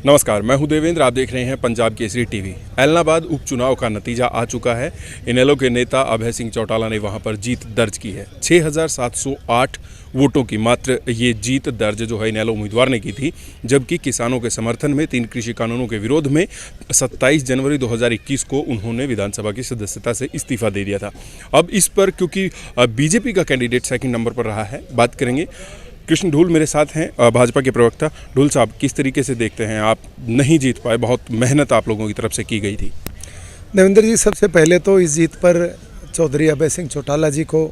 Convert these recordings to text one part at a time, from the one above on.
नमस्कार, मैं हूं देवेंद्र। आप देख रहे हैं पंजाब केसरी टीवी। एलनाबाद उपचुनाव का नतीजा आ चुका है। इनेलो के नेता अभय सिंह चौटाला ने वहां पर जीत दर्ज की है। 6,708 वोटों की मात्र ये जीत दर्ज जो है इनेलो उम्मीदवार ने की थी, जबकि किसानों के समर्थन में 3 कृषि कानूनों के विरोध में 27 जनवरी 2021 को उन्होंने विधानसभा की सदस्यता से इस्तीफा दे दिया था। अब इस पर क्योंकि बीजेपी का कैंडिडेट सेकंड नंबर पर रहा है, बात करेंगे। कृष्ण ढूल मेरे साथ हैं, भाजपा के प्रवक्ता। ढूल साहब, किस तरीके से देखते हैं? आप नहीं जीत पाए, बहुत मेहनत आप लोगों की तरफ से की गई थी। देवेंद्र जी, सबसे पहले तो इस जीत पर चौधरी अभय सिंह चौटाला जी को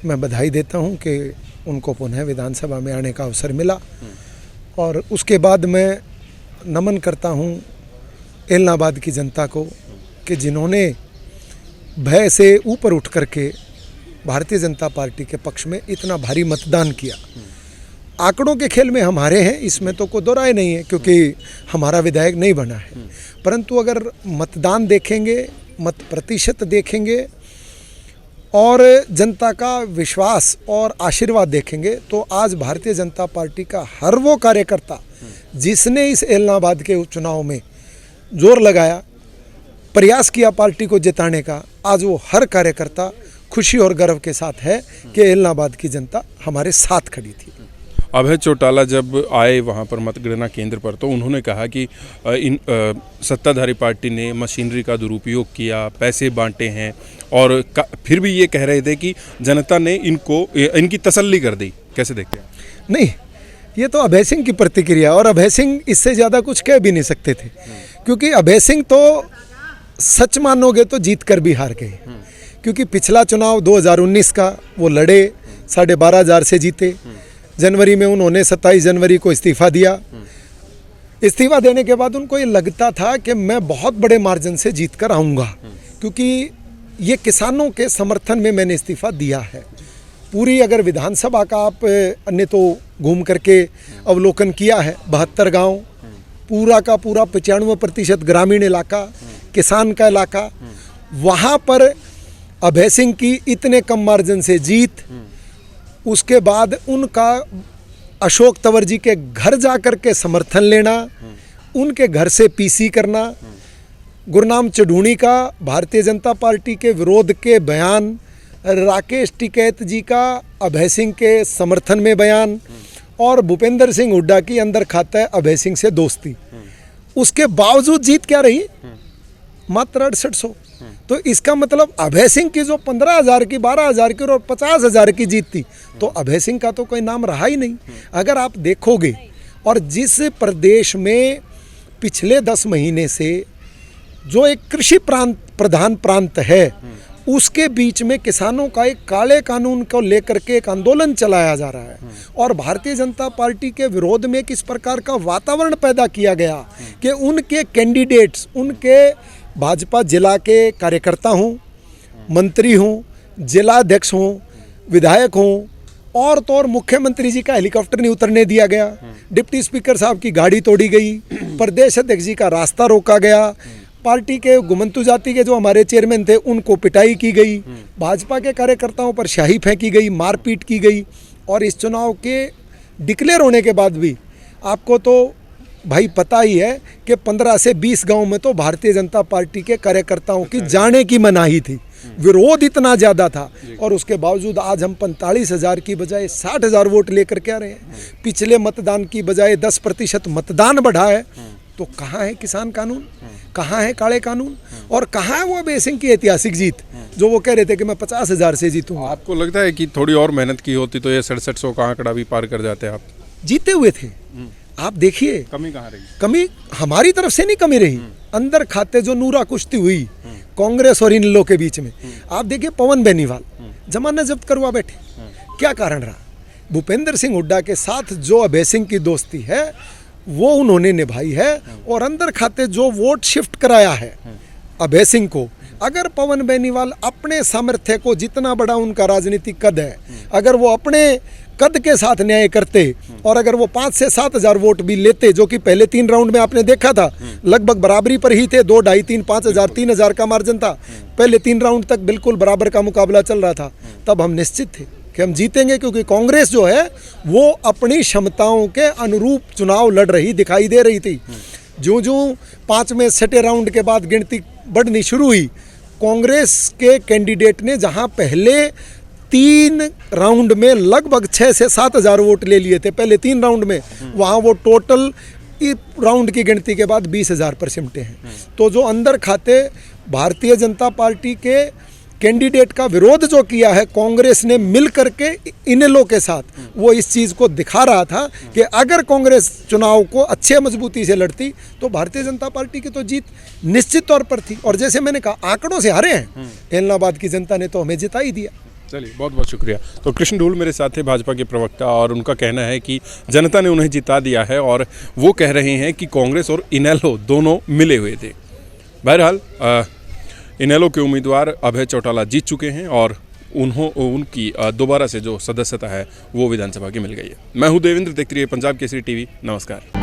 मैं बधाई देता हूं कि उनको पुनः विधानसभा में आने का अवसर मिला। और उसके बाद मैं नमन करता हूं एलनाबाद की जनता को कि जिन्होंने भय से ऊपर उठ करके भारतीय जनता पार्टी के पक्ष में इतना भारी मतदान किया। आंकड़ों के खेल में हम हारे हैं, इसमें तो कोई दो राय नहीं है, क्योंकि हमारा विधायक नहीं बना है। परंतु अगर मतदान देखेंगे, मत प्रतिशत देखेंगे और जनता का विश्वास और आशीर्वाद देखेंगे, तो आज भारतीय जनता पार्टी का हर वो कार्यकर्ता जिसने इस एलनाबाद के उपचुनाव में जोर लगाया, प्रयास किया पार्टी को जिताने का, आज वो हर कार्यकर्ता खुशी और गर्व के साथ है कि एलनाबाद की जनता हमारे साथ खड़ी थी। अभय चौटाला जब आए वहां पर मतगणना केंद्र पर, तो उन्होंने कहा कि इन सत्ताधारी पार्टी ने मशीनरी का दुरुपयोग किया, पैसे बांटे हैं, और फिर भी ये कह रहे थे कि जनता ने इनकी तसल्ली कर दी। कैसे देखते हैं? नहीं, ये तो अभय सिंह की प्रतिक्रिया, और अभय सिंह इससे ज़्यादा कुछ कह भी नहीं सकते थे, क्योंकि अभय सिंह तो सच मानोगे तो जीत कर भी हार गए। क्योंकि पिछला चुनाव 2019 का वो लड़े, 12,500 से जीते। जनवरी में उन्होंने 27 जनवरी को इस्तीफा दिया। इस्तीफा देने के बाद उनको ये लगता था कि मैं बहुत बड़े मार्जिन से जीत कर आऊँगा, क्योंकि ये किसानों के समर्थन में मैंने इस्तीफा दिया है। पूरी अगर विधानसभा का आप अन्य तो घूम करके अवलोकन किया है, 72 गाँव, पूरा का पूरा 95% ग्रामीण इलाका, किसान का इलाका, वहाँ पर अभय सिंह की इतने कम मार्जिन से जीत, उसके बाद उनका अशोक तंवर जी के घर जा कर के समर्थन लेना, उनके घर से पीसी करना, गुरनाम चढ़ूणी का भारतीय जनता पार्टी के विरोध के बयान, राकेश टिकैत जी का अभय सिंह के समर्थन में बयान, और भूपेंद्र सिंह हुड्डा की अंदर खाता है अभय सिंह से दोस्ती, उसके बावजूद जीत क्या रही? मात्र 6800। तो इसका मतलब अभय सिंह की जो 15,000 की, 12,000 की और 50,000 की जीत थी, तो अभय सिंह का तो कोई नाम रहा ही नहीं। अगर आप देखोगे, और जिस प्रदेश में पिछले 10 महीने से जो एक कृषि प्रधान प्रांत है, उसके बीच में किसानों का एक काले कानून को लेकर के एक आंदोलन चलाया जा रहा है, और भारतीय जनता पार्टी के विरोध में किस प्रकार का वातावरण पैदा किया गया कि उनके कैंडिडेट्स, उनके भाजपा जिला के कार्यकर्ता हों, मंत्री हों, जिला अध्यक्ष हों, विधायक हों, और तो और मुख्यमंत्री जी का हेलीकॉप्टर नहीं उतरने दिया गया, डिप्टी स्पीकर साहब की गाड़ी तोड़ी गई, प्रदेश अध्यक्ष जी का रास्ता रोका गया, पार्टी के गुमंतु जाति के जो हमारे चेयरमैन थे उनको पिटाई की गई, भाजपा के कार्यकर्ताओं पर स्याही फेंकी गई, मारपीट की गई। और इस चुनाव के डिक्लेयर होने के बाद भी आपको तो भाई पता ही है कि 15 से 20 गांव में तो भारतीय जनता पार्टी के कार्यकर्ताओं की जाने की मनाही थी, विरोध इतना ज़्यादा था, और उसके बावजूद आज हम 45,000 की बजाय 60,000 वोट लेकर के आ रहे हैं। पिछले मतदान की बजाय 10% मतदान बढ़ा है। तो कहाँ है किसान कानून, कहाँ है काले कानून, और कहाँ है वो अभय सिंह की ऐतिहासिक जीत जो वो कह रहे थे कि मैं 50,000 से जीतूंगा? आपको लगता है कि थोड़ी और मेहनत की होती तो ये 6700 का आंकड़ा भी पार कर जाते? आप जीते हुए थे। आप देखिए, कमी कहाँ रही? कमी हमारी तरफ से नहीं कमी रही, अंदर खाते जो नूरा कुश्ती हुई कांग्रेस और इन लोगों के बीच में, आप देखिए पवन बेनीवाल जमानत जब्त करवा बैठे, क्या कारण रहा? भूपेंद्र सिंह हुड्डा के साथ जो अभय सिंह की दोस्ती है वो उन्होंने निभाई है, और अंदर खाते जो वोट शिफ्ट कराया है अभय सिंह को, अगर पवन बेनीवाल अपने सामर्थ्य को, जितना बड़ा उनका राजनीतिक कद है, अगर वो अपने कद के साथ न्याय करते, और अगर वो 5 से 7,000 वोट भी लेते, जो कि पहले 3 राउंड में आपने देखा था लगभग बराबरी पर ही थे, 2, 2.5, 3, 5,000, 3,000 का मार्जिन था, पहले 3 राउंड तक बिल्कुल बराबर का मुकाबला चल रहा था, तब हम निश्चित थे कि हम जीतेंगे, क्योंकि कांग्रेस जो है वो अपनी क्षमताओं के अनुरूप चुनाव लड़ रही दिखाई दे रही थी। जो 5 में छठे राउंड के बाद गिनती बढ़नी शुरू हुई, कांग्रेस के कैंडिडेट ने जहां पहले 3 राउंड में लगभग 6 से 7 हज़ार वोट ले लिए थे पहले 3 राउंड में, वहां वो टोटल राउंड की गिनती के बाद 20,000 पर सिमटे हैं। तो जो अंदर खाते भारतीय जनता पार्टी के कैंडिडेट का विरोध जो किया है कांग्रेस ने मिल करके इनेलो के साथ, वो इस चीज़ को दिखा रहा था कि अगर कांग्रेस चुनाव को अच्छे मजबूती से लड़ती तो भारतीय जनता पार्टी की तो जीत निश्चित तौर पर थी। और जैसे मैंने कहा, आंकड़ों से हारे हैं, इलाहाबाद की जनता ने तो हमें जिता ही दिया। चलिए, बहुत बहुत शुक्रिया। तो कृष्ण ढूल मेरे साथ है, भाजपा के प्रवक्ता, और उनका कहना है कि जनता ने उन्हें जिता दिया है और वो कह रहे हैं कि कांग्रेस और इनेलो दोनों मिले हुए थे। बहरहाल इनेलो के उम्मीदवार अभय चौटाला जीत चुके हैं और उनकी दोबारा से जो सदस्यता है वो विधानसभा की मिल गई है। मैं हूं देवेंद्र, देखते रहिए पंजाब केसरी टीवी। नमस्कार।